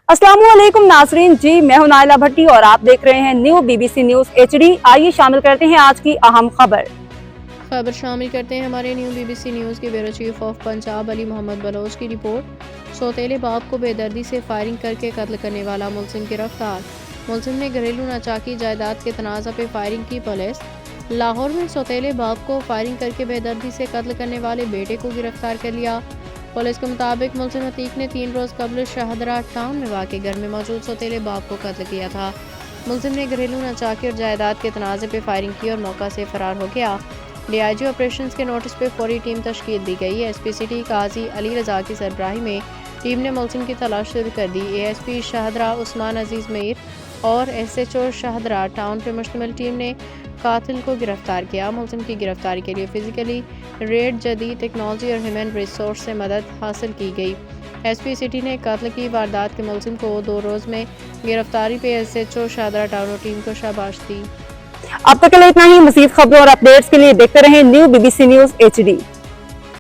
अस्सलामुअलैकुम नाजरीन जी, मैं हूं नाइला भट्टी और आप देख रहे हैं न्यू बीबीसी न्यूज HD। आइए शामिल करते हैं आज की अहम खबर शामिल करते हैं हमारे न्यू बीबीसी न्यूज़ के bureau chief of Punjab Ali Mohammad Baloch की रिपोर्ट। सौतेले बाप को बेदर्दी से फायरिंग करके कत्ल करने वाला मुलजिम गिरफ्तार। मुलजिम ने घरेलू नाचाकी जायदाद के तनाज़ा पे फायरिंग की। पुलिस लाहौर में सौतेले बाप को फायरिंग करके बेदर्दी से कत्ल करने वाले बेटे को गिरफ्तार कर लिया। पुलिस के मुताबिक मुलजिम अतीक ने 3 रोज़ कबल शाहदरा टाउन में वाक़े घर में मौजूद सौतेले बाप को कत्ल किया था। मुलजिम ने घरेलू नाचाकी और जायदाद के तनाज़े पे फायरिंग की और मौका से फरार हो गया। DIG ऑपरेशंस के नोटिस पे फौरी टीम तश्कील दी गई है। SP सिटी काजी अली रजा की सरबराही में टीम ने मुलजिम की तलाश शुरू कर दी। ASP शाहदरा उस्मान अजीज़ मीर और SHO शाहदरा टाउन पे मुश्तमिल टीम ने कातिल को गिरफ्तार किया। मुलजिम की गिरफ्तारी के लिए फिजिकली रेड, जदीद टेक्नोलॉजी और ह्यूमन रिसोर्स से मदद हासिल की गई। SP सिटी ने कत्ल की वारदात के मुलजिम को 2 रोज़ में गिरफ्तारी पे SHO शाहदरा टाउन टीम को शाबाश दी। अब तक के लिए इतना ही। मज़ीद खबरों और अपडेट्स के लिए देखते रहें न्यू बीबीसी न्यूज HD।